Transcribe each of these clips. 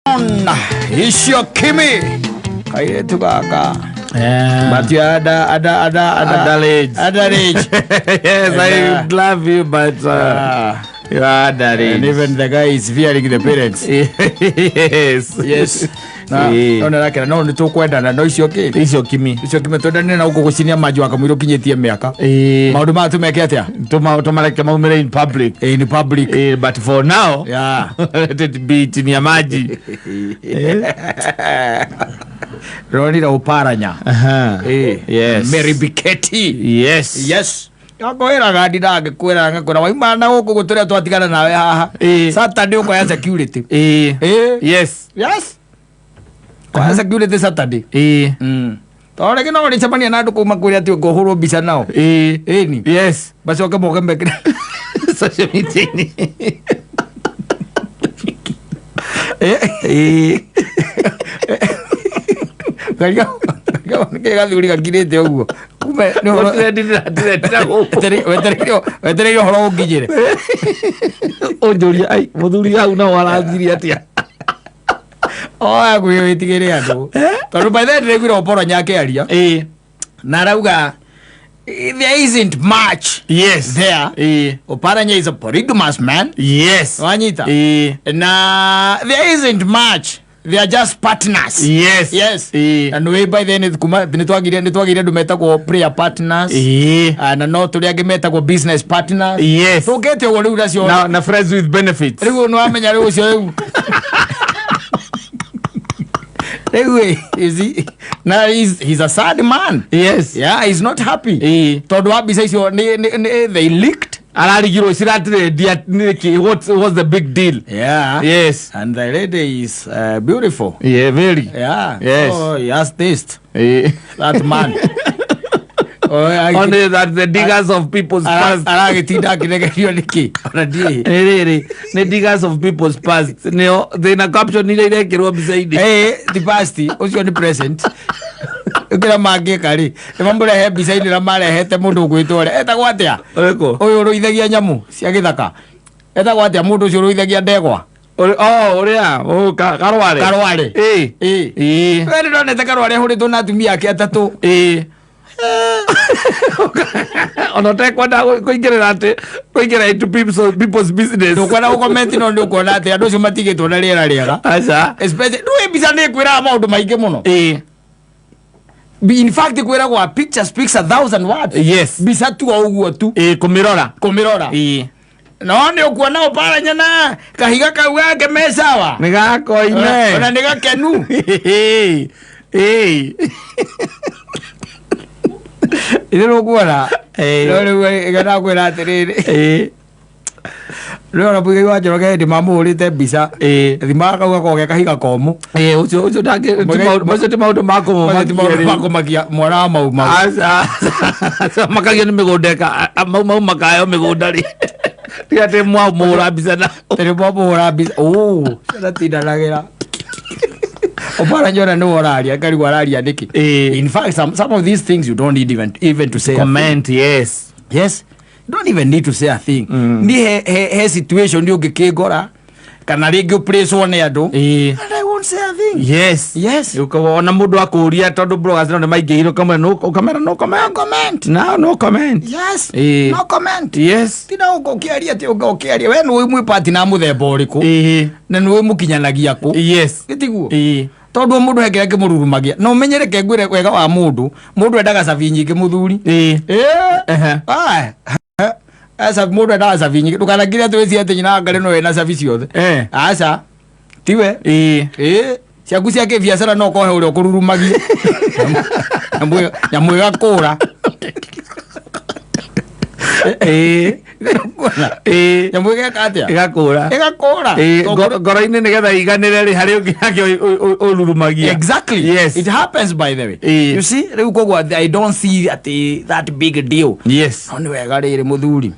Isio Kimi kaire tukaka but you ada rage. Yes, I love you, but you are that age. And even the guy is fearing the parents. Yes. Ona rake no ni tukwenda na no Isio Kimi twendane na uko gucinia manju akamwiro kinyetie miaka maundu ma tumeke atia tumareke maumire in public, but for now let it be chini ya maji. Ronira uparanya yes, Mary Biketi yes Akoera gadi dage kwera ngakora waimana huko guturia twatigana nawe haha Saturday uko ya security yes kwa security Saturday tore kino ri chamania na ndu kuma kuria ti ngohurwo bica nao ni yes basi okamoke mbeke social media Kaya thuri gakirite uguo kume no wetere yo horo ngijire onjoria ai muthuri hau no waranjiri atia agwe witigire andu tondu by the way gwira oporo nyake aria na rauga there isn't much there Oparanya is a polygamous man wanyita na there isn't much, they are just partners. And we by then nitwagire dumeta ko prayer partners na no tuli age meta ko business partners so get your word na friends with benefits rigo no amenya rigo cio anyway he's a sad man. He's not happy todo abisa cio they leaked alarigiro siratire what was the big deal. And the lady is beautiful. Very. Oh, he has taste. That man. Only that the diggers of people's past. The diggers of people's past. They na caption ile ile kirwa bisaidi. The past ucio ni present. Ukira mange kari mambo le bisaidi na mare hete mundu gwitore etagwa atia uyu ruithagia nyamu cia githaka etagwa atia mundu ucio ruithagia ndegwa karware we no nete karware huritwo na atumia ake atatu ono tekwenda kuingira into people's business ukwenda gukomenti no ndukwenda ati andu cio matigitwo na riera riega especially ndui mbica ni kwira maundu maingi muno in fact kwera kwa picture speaks 1,000 words. Bisa tu uguo tu kumirora no ni ukuona Oparanya na kahiga kau gake mesawa nigako ine ona nigakenu ile ukuona no igana kwera atiriri Leo napuge wa joroge di mamu urite bisa thima kauga koge kahiga komu ucio ndage mo maudu mako makia mwana mau asa makagia ni migondeka mau makayo migondari tiate mura bisa na tere mura bisa sana tidaragira Oparanya no oraria kari wararia niki in fact some of these things you don't need even to say comment. Don't even need to say a thing. Ni he situation ndio ngikigora kana ringi place one andu and I won't say a thing. Ukaona mundu akuria tondu bloggers no maingihiro kamera no comment. No comment. No comment. Tina uko kiaria ti uko kiaria we no imwe party na muthemba uriku na no imukinyanagia ku gitiguo tondu mundu hekera kimururumagia no menyereke ngwire wega wa mundu endaga savi nyingi muthuri asa mundu endaga savi nyingi ndukanagiria twisi ati nyina ngare no ena savi ciothe asa tiwe ciaku ciake biacara no kohe uri okururumagia nyamu igakura nyamu igakura ngoro-ini nigetha iganire ri hari ungi yake ururumagia. Exactly. It happens by the way. You see riu kogwa I don't see that big deal. Oni wega riri muthuri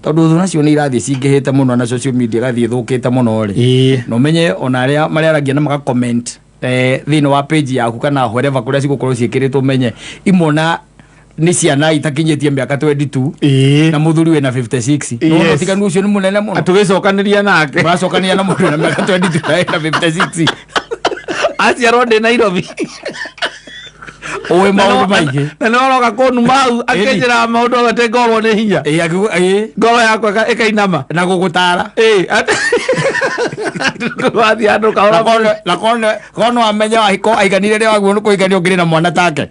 tondu thuna cio ni irathie cingihite muno na social media gathie thukite muno ri no menye ona aria mariaragia na maka comment thini wa page yaku kana wherever kuria cigukorwo ciikiritwo menye imona ni ciana itakinyitie miaka 22 na muthuri we na 56 no tiganu ucio ni munene muno atugicokaniria nake macokania na mundu na miaka 22 na 56 aciarwo ndi Nairobi owe maundu maingi na no roga konu mau akenjera maundu agate ngoro ni hinya ngoro yakwa ikainama na gugutara wathi andu kaora na kono amenya wahiko aiganire ri waguo nukuigania ngiri na mwana take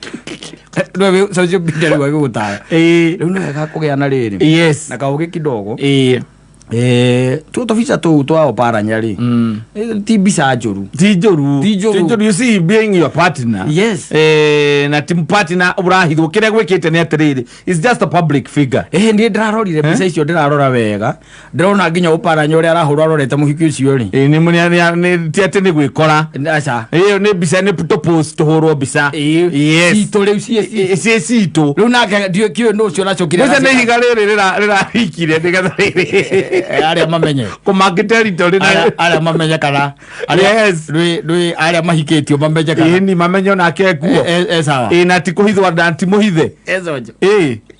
nwe social media ri waguo gutara riu no wega kugiana riri yes na kauge kidogo tu tofisa tu twa Oparanya ri ti bisa njuru you see being your partner yes na team partner urahithwo kire gwikite ni atiriri is just a public figure ni ndirarorire bisa icio ndirarora wega ndirona nginya Oparanya uri arahurwa rorete muhiki ucio ri ni ni tiate ni gwikora acha ni bisa ni to post hurwo bisa yes ito riu cie cito riu nake ndio kio no cio nacokire bisa ni higa rira hikire ndigatha aria mamenye kumake territory aria mamenye kana yes rwi aria mahiketio mamenye kana ni mamenye na kekuo sawa na ti kuhithwa ndanti muhithe ezojo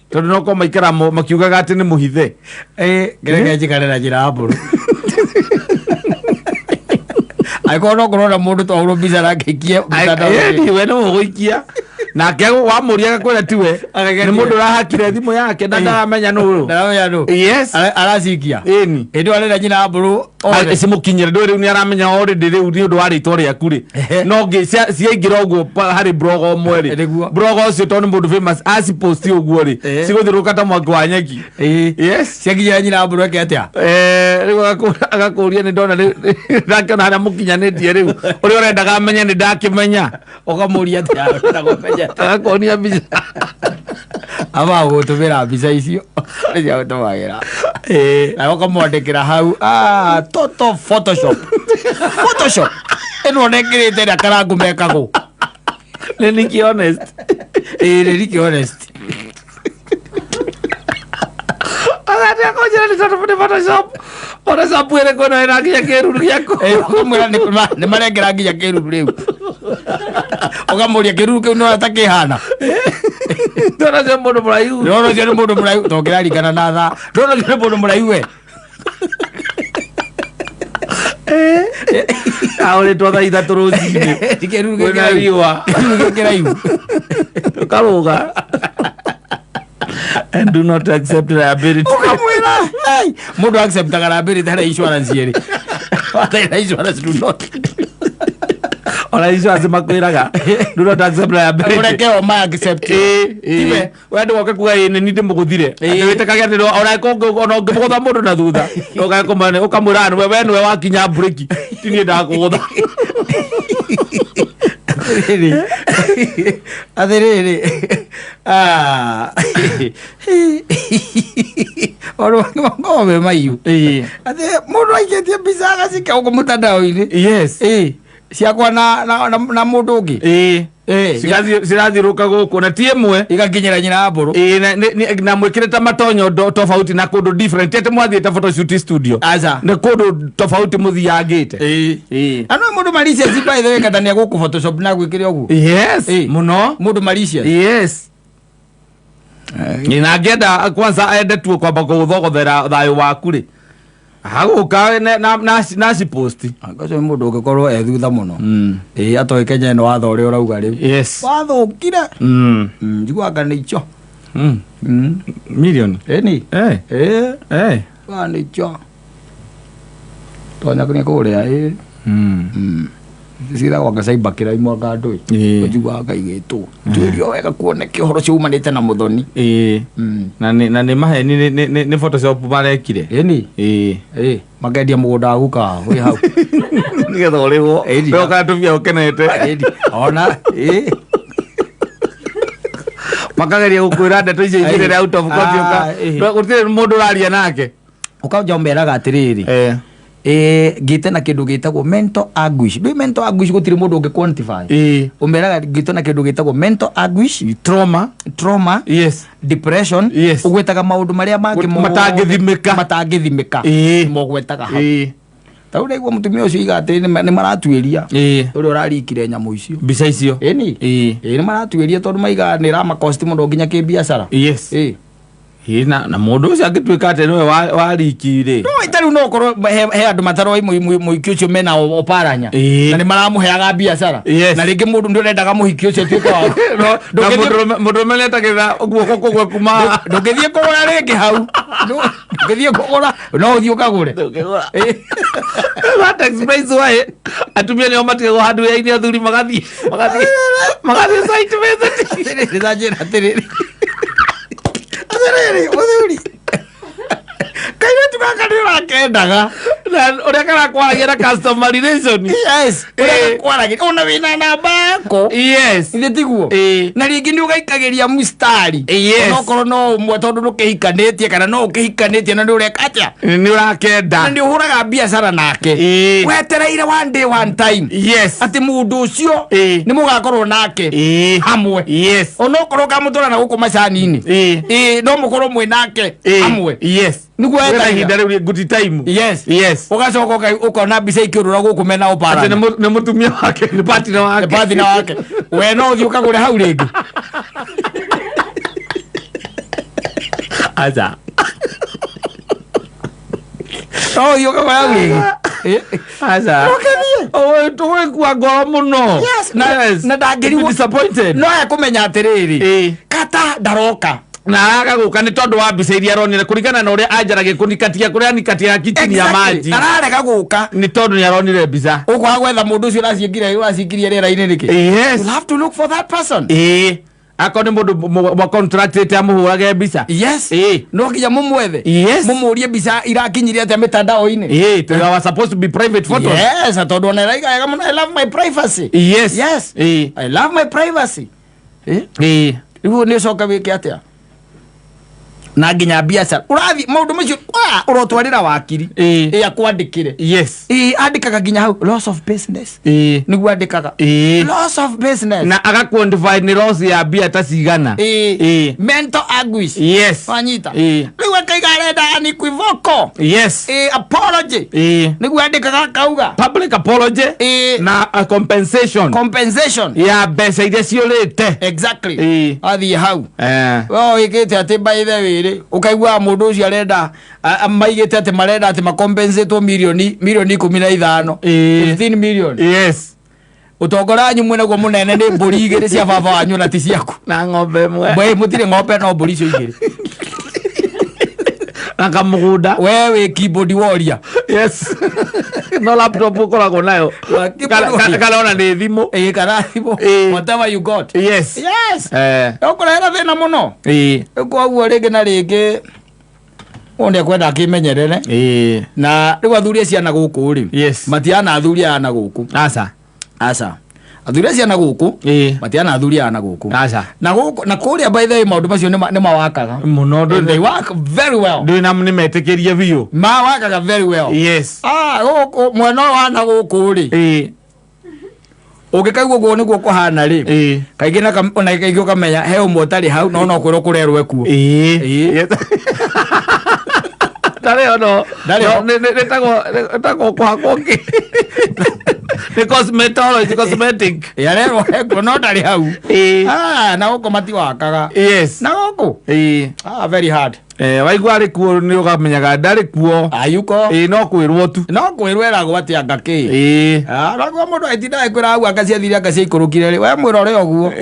tondu no ko maikara makiugaga ati ni muhithe gerege jikarera jira aburu aikono korona mundu to uro bizara kekie ni we no guikia na kego wa muria kwera tiwe ni mundu rahakire thimu yake na ndaramenya nuru yes aracikia ni ndio arera nyina aburu simukinyira ndu ni aramenya already riu ni undu wa ritore akuri no ngi ciaingira uguo hari blogo mweri blogo ucio tondu mundu famous as post uguo ri ciguthiruka ta mwangi wa nyeki yes ciakinyira nyina aburu ake atia riu agakuria ni ndona ndakona hana mukinyanitie riu uri urendaga amenye ni ndakimenya ukamuria atia ndagomenya agakonia bica ama gutumira bica icio ria utumagira na ukamwandikira hau toto photoshop eno nekirite na karangu mekago niki honest niki honest agati akojera ni toto photoshop ora sapuere kono era nginya kiruru giako ukamwira ni marengera nginya kiruru riu ukamuria kiruru kiu no atakihana ndona cio mundu muraiu ndona cio mundu muraiu tokiraringana na tha ndona cio mundu muraiu we aure twa thaa ithatu rucini kwina riua kiraiu ukaruga and do not accept liability ukamwira mundu acceptaga liability hari insurance yeri wata insurance do not ona insurance makwiraga do not accept liability ureke o ma accept iwe wende woke kuga ni ndi muguthire wete kage ni ora kongo ona ngimugutha mundu na thutha oga kumane ukamwira ni we niwe wakinya break ti ni ndakugutha athiriri oro ngome mayu athe mundu aigetie bica agacika uko mutandao-ini yes ciakwa na mundu ungi cirathiruka guku na ti imwe igakinyira nyina aburu na mwikirite matonyo tofauti na kundu different ete mwathiite photoshoot studio aza na kundu tofauti muthiangite anu mundu Malaysia zipa ithe katania guku photoshop na gwikire ugu yes muno mundu Malaysia yes na ngenda kwanza aende tu kwamba guthogothera thayo waku ri aguka na si post akaco mundu ugikorwo thutha muno atoe Kenya no watho uri urauga riu yes wathukire njiguaga ni icio million ni wa ni icio tonya kunia kuria cithagwo ngacaiba kĩraimwa nga ndũĩ njiguaga ngaigĩtwo tuĩrio wega kuoneke ũhoro ũcio umanĩte na mũthoni na nĩ maheni nĩ photoshop marekire makendia mũgũnda wa guka wĩ hau nĩgetha ũrĩhwo ũkatũbia ũkenete ona makageria gũkwĩra ndeto icio igĩrĩre out of context gũtirĩ mũndũ ũraria nake ũkanja ũmeraga atĩrĩrĩ ngite na kindu gitagwo mental anguish ndui mental anguish gutire mundu ungi quantify umeraga ngite na kindu gitagwo mental anguish trauma yes depression ugwetaga maundu maria mangĩ matangithimika mogwetaga hau tau ndego mutumia ucio igate ni maratuiria uri urarikire nyamu icio bica icio ni maratuiria tondu maiga ni rama cost mundu nginya ki biashara na mundu ucio angituika ati niwe warikire no itari no korwo he andu mataro muhiki ucio mena oparanya na ni maramuheaga biashara na ringi mundu ndurendaga muhiki ucio tuike wa mundu meletagira guoko kugwe kuma ndungithie kugura ringi hau ndungithie kugura no uthio kagure that explains why atumia ni omatige handu ya ini athuri magathie site visit rizajira tiriri muthuri kaire tukakadira kendaga na uria kana kwaragira customer relation uria kwaragira ona wina namba yako ile tiguo na ringi ni ugaikagiria mustari no korwo no mwe tondu nukihikanitie kana no ukihikanitie na ni ureka atia ni urakenda na ni uhuraga biashara nake wetereire one day one time ati mundu ucio ni mugakorwo nake hamwe ono korwo kamutura na guku macani-ini no mukorwo mwe nake hamwe niguo hinda riu good time ugacoka ukona mbica ikirura guku mena opara ni mutumia wake ni partner wake we no uthio kagure hau ringi aza no uthio kagure hau ringi aza tuwe kwa ngoro muno na ndangiriwo disappointed no akumenya atiriri kata ndaroka na agaguka ni tondu wa mbica iria aronire kurigana na uria anjaragia kunikatia kuria nikatia kitini ya maji ararega guka ni tondu ni aronire mbica ukwa gwetha mundu ucio uracingirie rera-ini niki you have to look for that person akoni mundu mwa contracted amuhurage mbica no nginya mumwethe mumurie mbica irakinyirie atia mitandao-ini they were supposed to be private photos tondu ona iraigaga muno I love my privacy I love my privacy riu ni ucoka wike atia na nginya biashara urathi maundu macio urotwarira wakiri akwandikire andikaga nginya hau loss of business niguo andikaga loss of business na agaquantify ni loss ya bia ta cigana mental anguish wanyita riu akaiga arenda unequivocal apology niguo andikaga kauga public apology na compensation ya mbeca iria ciurite exactly athie hau ikite ati by the way ukaigua mundu ucio arenda maigite ati marenda ati makompensate milioni 15 15 million utongora nyu mwena go munene ni mburi igiri cia baba wanyu na ti ciaku na ng'ombe mwe we mutire ng'ombe no mburi icio igiri na kamugunda wewe keyboard warrior no laptop ukoragwo nayo kana ona ni thimu kana thimu whatever you got ukorera thina muno koguo ringi na ringi onde kwenda akimenyerere na riu athuri ciana guku ri matiana athuri ana guku aca athuri ciana guku matiana athuri ana guku na guku na kuria by the way maundu macio ni mawakaga muno they work very well ndu na nimetikirie biu mawakaga very well guku mwena wana guku ri ukikaigua guo niguo kuhana ri kaingi na ona kaingi ukamenya he umwe utari hau no kwirwo kurerwe kuo dale ono netago kwa kongi ni cosmetic yarerwo heko no ndari hau na guko mati wakaga na guko very hard waigua ari kuo ni ukamenyaga ndari kuo ayuko no kwirwo tu no kwirwo eragwo ati angaki ragwo mundu aitinda ekwira hau akacia thiri akacia ikurukire ri we mwira uri oguo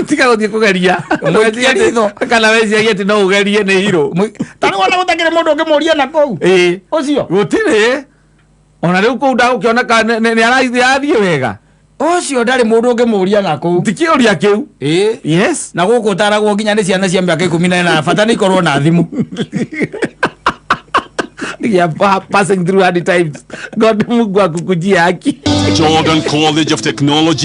tika guthie kugeria mwetia ritho kana weciagia ati no ugerie ni hiro tani wona gutakire mundu ungimuria na kou ucio gutire ona riu kou ndagukiona ni araithie wega ucio ndari mundu ungimuria na kou tikiuria kiu na guku taragwo nginya ni ciana cia miaka 18 bata ni ikorwo na thimu passing through hard times God Mungu akukujia haki. Jordan College of Technology